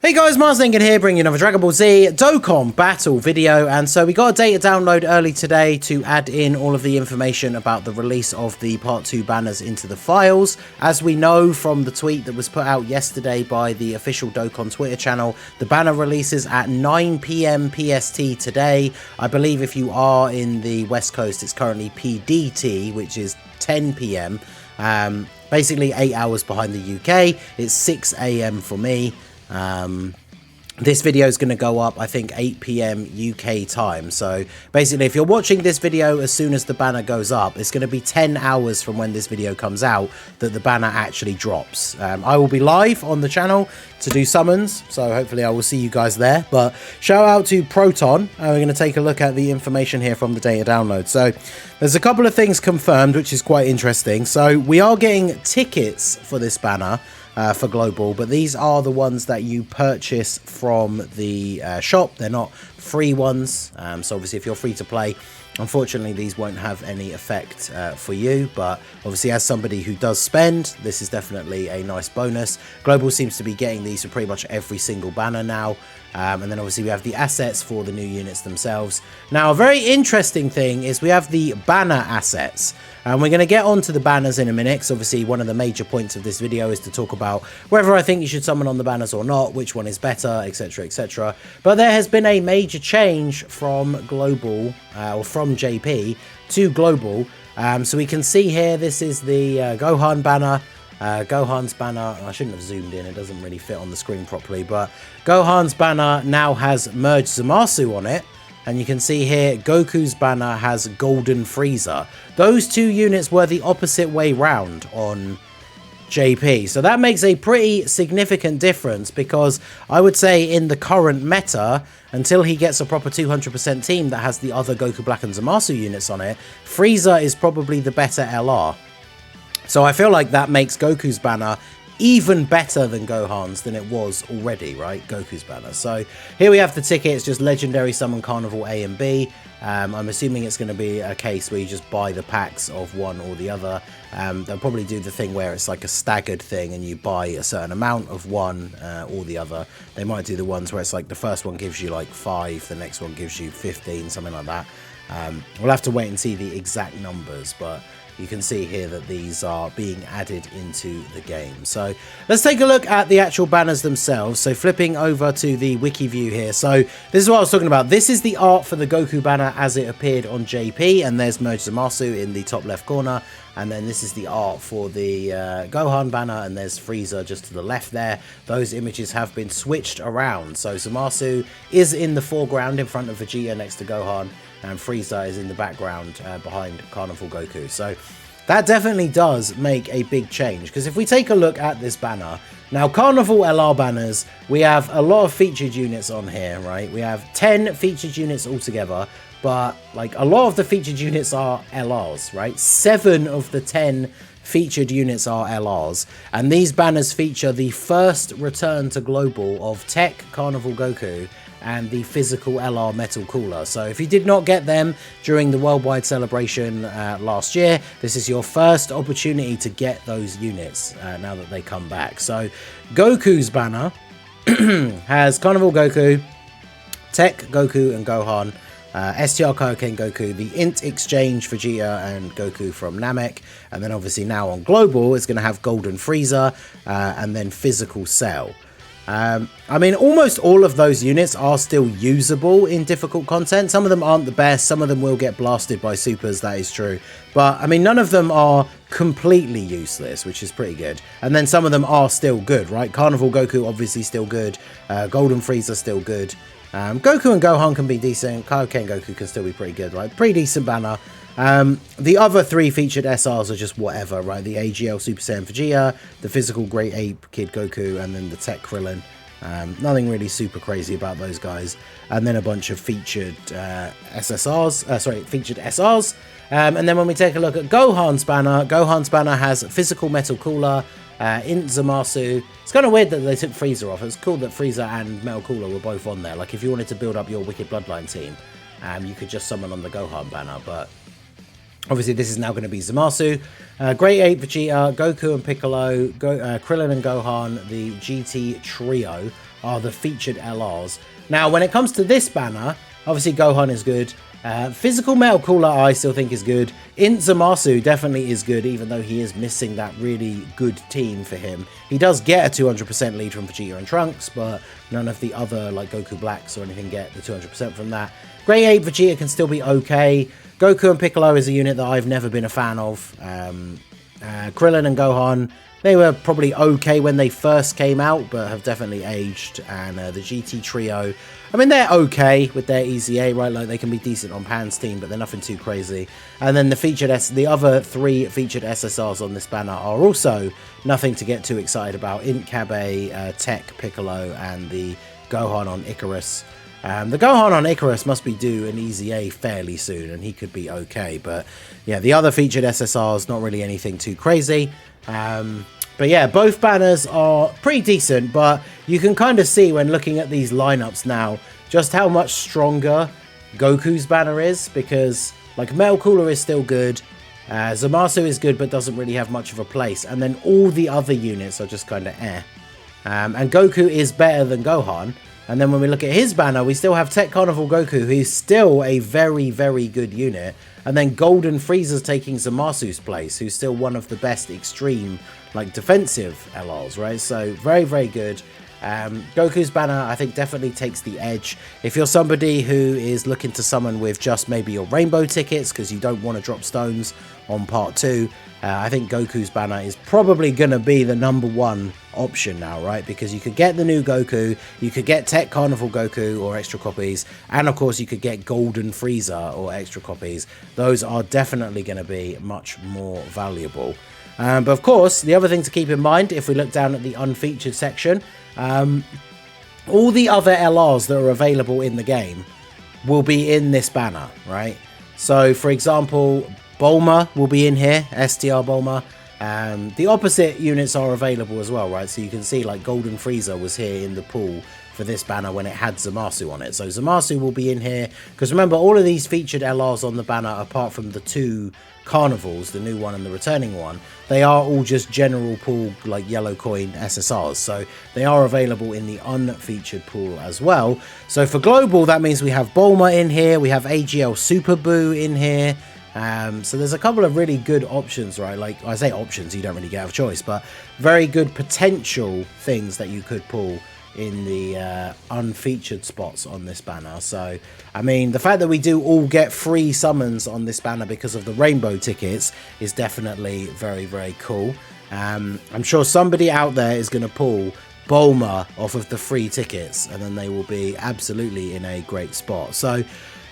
Hey guys, Mars Lincoln here, bringing you another Dragon Ball Z Dokkan battle video. And so we got a data download early today to add in all of the information about the release of the Part 2 banners into the files. As we know from the tweet that was put out yesterday by the official Dokkan Twitter channel, the banner releases at 9 PM PST today. I believe if you are in the West Coast, it's currently PDT, which is 10 PM. Basically 8 hours behind the UK. It's 6 AM for me. This video is going to go up, I think, 8 PM UK time. So basically, if you're watching this video as soon as the banner goes up, it's going to be 10 hours from when this video comes out that the banner actually drops. I will be live on the channel to do summons, so hopefully I will see you guys there. But shout out to Proton. We're going to take a look at the information here from the data download. So there's a couple of things confirmed, which is quite interesting. So we are getting tickets for this banner. For global, but these are the ones that you purchase from the shop. They're not free ones, so obviously if you're free to play, unfortunately these won't have any effect for you, but obviously as somebody who does spend, this is definitely a nice bonus. Global seems to be getting these for pretty much every single banner now. And then obviously we have the assets for the new units themselves. Now, a very interesting thing is we have the banner assets. And we're going to get onto the banners in a minute, because obviously one of the major points of this video is to talk about whether I think you should summon on the banners or not, which one is better, etc, etc. But there has been a major change from global, or from JP to global. So we can see here, this is the Gohan banner. Gohan's banner, I shouldn't have zoomed in, it doesn't really fit on the screen properly, but Gohan's banner now has merged Zamasu on it, and you can see here Goku's banner has Golden Frieza. Those two units were the opposite way round on JP, so that makes a pretty significant difference, because I would say in the current meta, until he gets a proper 200% team that has the other Goku Black and Zamasu units on it, Frieza is probably the better LR. So I feel like that makes Goku's banner even better than Gohan's than it was already, right? Goku's banner. So here we have the ticket. It's just Legendary Summon Carnival A and B. I'm assuming it's going to be a case where you just buy the packs of one or the other. They'll probably do the thing where it's like a staggered thing and you buy a certain amount of one or the other. They might do the ones where it's like the first one gives you like 5, the next one gives you 15, something like that. We'll have to wait and see the exact numbers, but you can see here that these are being added into the game. So let's take a look at the actual banners themselves. So flipping over to the wiki view here. So this is what I was talking about. This is the art for the Goku banner as it appeared on JP. And there's Merge Zamasu in the top left corner. And then this is the art for the Gohan banner. And there's Frieza just to the left there. Those images have been switched around. So Zamasu is in the foreground in front of Vegeta next to Gohan. And Frieza is in the background behind Carnival Goku. So that definitely does make a big change, because if we take a look at this banner, now Carnival LR banners, we have a lot of featured units on here, right? We have 10 featured units altogether, but like a lot of the featured units are LRs, right? 7 of the 10 featured units are LRs, and these banners feature the first return to global of Tech Carnival Goku and the physical LR Metal Cooler. So if you did not get them during the worldwide celebration last year, this is your first opportunity to get those units now that they come back. So Goku's banner has Carnival Goku, Tech Goku and Gohan, STR Kaioken Goku, the Int Exchange Vegeta and Goku from Namek, and then obviously now on global it's going to have Golden Frieza and then Physical Cell. I mean, almost all of those units are still usable in difficult content. Some of them aren't the best, some of them will get blasted by supers, that is true. But, I mean, none of them are completely useless, which is pretty good. And then some of them are still good, right? Carnival Goku, obviously still good. Golden Frieza, still good. Goku and Gohan can be decent. Kaioken Goku can still be pretty good, right? Pretty decent banner. The other 3 featured SRs are just whatever, right? The AGL Super Saiyan Vegeta, the Physical Great Ape Kid Goku, and then the Tech Krillin. Nothing really super crazy about those guys. And then a bunch of featured featured SRs. And then when we take a look at Gohan's banner has Physical Metal Cooler, Int Zamasu. It's kind of weird that they took Frieza off. It's cool that Frieza and Metal Cooler were both on there. Like, if you wanted to build up your Wicked Bloodline team, you could just summon on the Gohan banner, but obviously this is now going to be Zamasu, Great Ape Vegeta, Goku and Piccolo, Krillin and Gohan, the GT Trio. are the featured LRs. Now, when it comes to this banner, obviously Gohan is good. Physical Metal Cooler I still think is good. Int Zamasu definitely is good, even though he is missing that really good team for him. He does get a 200% lead from Vegeta and Trunks, but none of the other like Goku Blacks or anything get the 200% from that. Grey Ape Vegeta can still be okay. Goku and Piccolo is a unit that I've never been a fan of. Krillin and Gohan, they were probably okay when they first came out, but have definitely aged. And the GT Trio, I mean, they're okay with their EZA, right? Like, they can be decent on Pan's team, but they're nothing too crazy. And then the other 3 featured SSRs on this banner are also nothing to get too excited about. Int Kabe, Tech Piccolo, and the Gohan on Icarus. The Gohan on Icarus must be due an EZA fairly soon, and he could be okay. But yeah, the other featured SSRs, not really anything too crazy. But yeah, both banners are pretty decent, but you can kind of see when looking at these lineups now just how much stronger Goku's banner is, because like Metal Cooler is still good, Zamasu is good but doesn't really have much of a place, and then all the other units are just kind of eh. And Goku is better than Gohan. And then when we look at his banner, we still have Tech Carnival Goku, who's still a very, very good unit. And then Golden Frieza's taking Zamasu's place, who's still one of the best extreme, like, defensive LRs, right? So, very, very good. Goku's banner, I think, definitely takes the edge. If you're somebody who is looking to summon with just maybe your rainbow tickets, because you don't want to drop stones on part 2, I think Goku's banner is probably going to be the #1 option now, right? Because you could get the new Goku, you could get Tech Carnival Goku or extra copies, and of course you could get Golden Frieza or extra copies. Those are definitely going to be much more valuable. But of course, the other thing to keep in mind, if we look down at the unfeatured section, all the other LRs that are available in the game will be in this banner, right? So, for example, Bulma will be in here, STR Bulma. The opposite units are available as well, right? So you can see like Golden Frieza was here in the pool for this banner when it had Zamasu on it. So Zamasu will be in here, because remember, all of these featured LRs on the banner, apart from the 2 Carnivals, the new one and the returning one, they are all just general pool, like yellow coin SSRs. So they are available in the unfeatured pool as well. So for global, that means we have Bulma in here, we have AGL Super Buu in here. So there's a couple of really good options, right? Like, I say options, you don't really get a choice, but very good potential things that you could pull in the unfeatured spots on this banner. So, I mean, the fact that we do all get free summons on this banner because of the rainbow tickets is definitely very, very cool. I'm sure somebody out there is going to pull Bulma off of the free tickets, and then they will be absolutely in a great spot. So,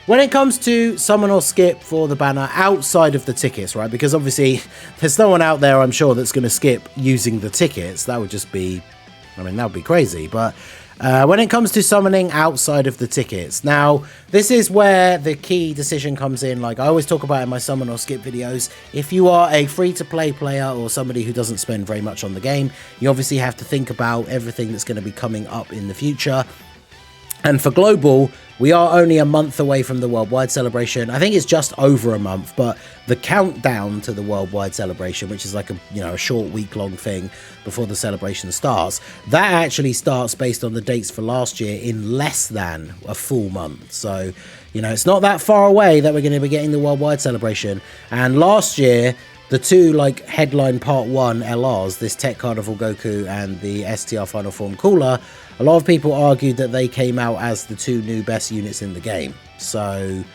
when it comes to summon or skip for the banner outside of the tickets, right? Because obviously there's no one out there, I'm sure, that's going to skip using the tickets. That would just be, I mean, that would be crazy. But when it comes to summoning outside of the tickets, now, this is where the key decision comes in. Like I always talk about in my summon or skip videos, if you are a free-to-play player or somebody who doesn't spend very much on the game, you obviously have to think about everything that's going to be coming up in the future. And for global, we are only a month away from the worldwide celebration. I think it's just over a month, but the countdown to the worldwide celebration, which is like a short week-long thing before the celebration starts, that actually starts based on the dates for last year in less than a full month. So, it's not that far away that we're going to be getting the worldwide celebration. And last year, the 2 like headline part 1 LRs, this Tech Carnival Goku and the STR Final Form Cooler, a lot of people argued that they came out as the 2 new best units in the game. So,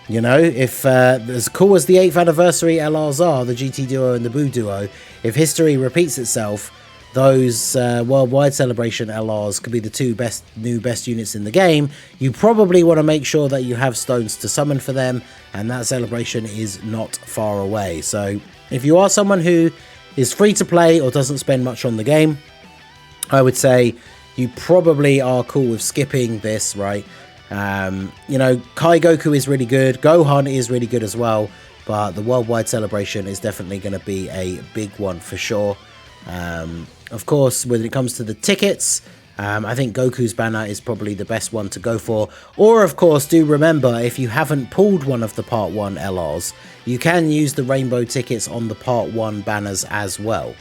if as cool as the 8th anniversary LRs are, the GT Duo and the Buu Duo, if history repeats itself, those worldwide celebration LRs could be the 2 new best units in the game. You probably want to make sure that you have stones to summon for them, and that celebration is not far away. So if you are someone who is free to play or doesn't spend much on the game, I would say you probably are cool with skipping this, right? Kai Goku is really good, Gohan is really good as well, but the worldwide celebration is definitely going to be a big one for sure. Of course, when it comes to the tickets, I think Goku's banner is probably the best one to go for. Or, of course, do remember, if you haven't pulled one of the Part 1 LRs, you can use the rainbow tickets on the Part 1 banners as well.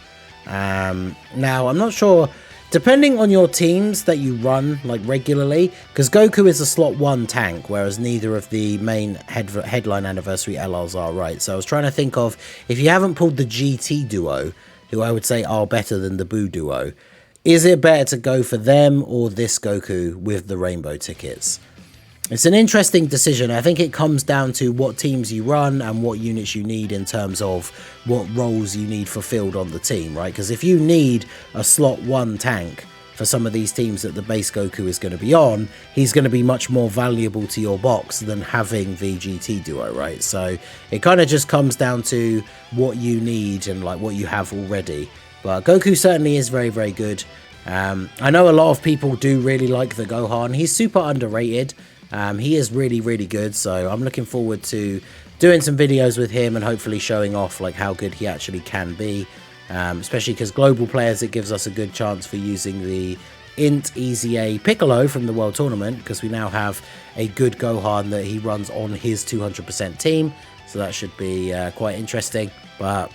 Now, I'm not sure Depending on your teams that you run like regularly, because Goku is a slot 1 tank, whereas neither of the main headline anniversary LRs are, right? So I was trying to think of, if you haven't pulled the GT duo, who I would say are better than the Boo duo, is it better to go for them or this Goku with the rainbow tickets? It's an interesting decision. I think it comes down to what teams you run and what units you need in terms of what roles you need fulfilled on the team, right? Because if you need a slot 1 tank for some of these teams that the base Goku is going to be on, he's going to be much more valuable to your box than having the GT duo, right? So it kind of just comes down to what you need and like what you have already. But Goku certainly is very, very good. I know a lot of people do really like the Gohan. He's super underrated. He is really, really good, so I'm looking forward to doing some videos with him and hopefully showing off like how good he actually can be, especially because global players, it gives us a good chance for using the Int EZA Piccolo from the World Tournament, because we now have a good Gohan that he runs on his 200% team, so that should be quite interesting. But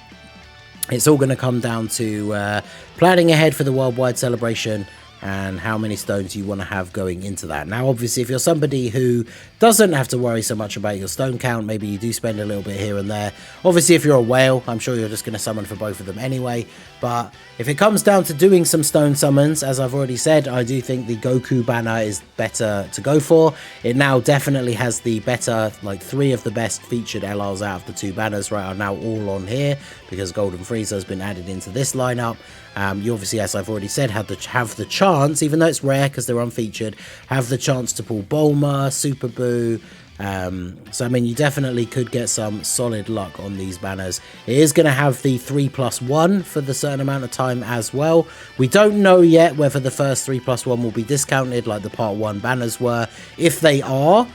it's all going to come down to planning ahead for the worldwide celebration and how many stones you want to have going into that. Now, obviously, if you're somebody who doesn't have to worry so much about your stone count, maybe you do spend a little bit here and there. Obviously, if you're a whale, I'm sure you're just going to summon for both of them anyway. But if it comes down to doing some stone summons, as I've already said, I do think the Goku banner is better to go for. It now definitely has the better, like 3 of the best featured LRs out of the 2 banners, right, are now all on here because Golden Frieza has been added into this lineup. You obviously, as I've already said, have the chance, even though it's rare because they're unfeatured, have the chance to pull Bulma, Super Boo. So I mean, you definitely could get some solid luck on these banners. It is going to have the 3+1 for the certain amount of time as well. We don't know yet whether the first 3+1 will be discounted like the part 1 banners were. If they are,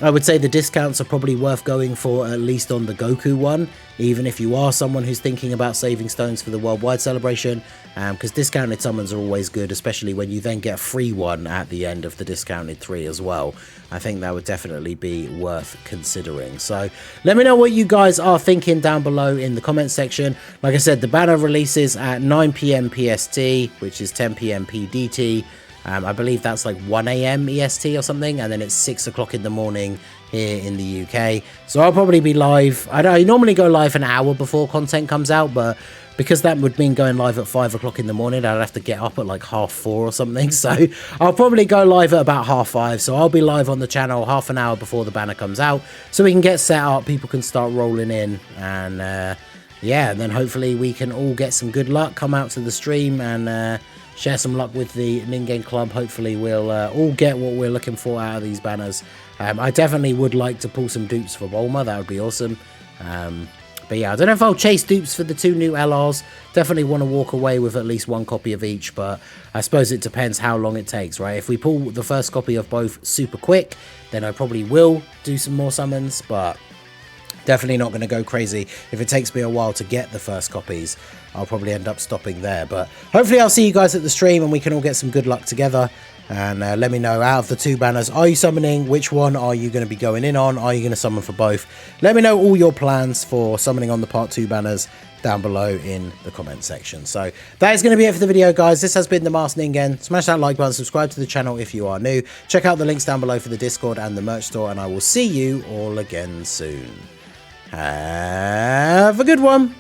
I would say the discounts are probably worth going for, at least on the Goku one, even if you are someone who's thinking about saving stones for the worldwide celebration, because discounted summons are always good, especially when you then get a free one at the end of the discounted 3 as well. I think that would definitely be worth considering. So let me know what you guys are thinking down below in the comment section. Like I said, the banner releases at 9 PM PST, which is 10 PM PDT. I believe that's like 1 AM EST or something, and then it's 6 o'clock in the morning here in the UK. So I'll probably be live. I normally go live an hour before content comes out, but because that would mean going live at 5 o'clock in the morning, I'd have to get up at like 4:30 or something. So I'll probably go live at about 5:30. So I'll be live on the channel half an hour before the banner comes out, so we can get set up, people can start rolling in, and yeah, and then hopefully we can all get some good luck, come out to the stream and share some luck with the Ningen Club. Hopefully we'll all get what we're looking for out of these banners. I definitely would like to pull some dupes for Bulma. That would be awesome. But yeah, I don't know if I'll chase dupes for the 2 new LRs. Definitely want to walk away with at least 1 copy of each, but I suppose it depends how long it takes, right? If we pull the first copy of both super quick, then I probably will do some more summons, but definitely not going to go crazy. If it takes me a while to get the first copies, I'll probably end up stopping there. But hopefully I'll see you guys at the stream and we can all get some good luck together. And let me know, out of the 2 banners, are you summoning? Which one are you going to be going in on? Are you going to summon for both? Let me know all your plans for summoning on the part 2 banners down below in the comment section. So that is going to be it for the video, guys. This has been the Masked Ningen. Smash that like button, subscribe to the channel if you are new. Check out the links down below for the Discord and the merch store, and I will see you all again soon. Have a good one.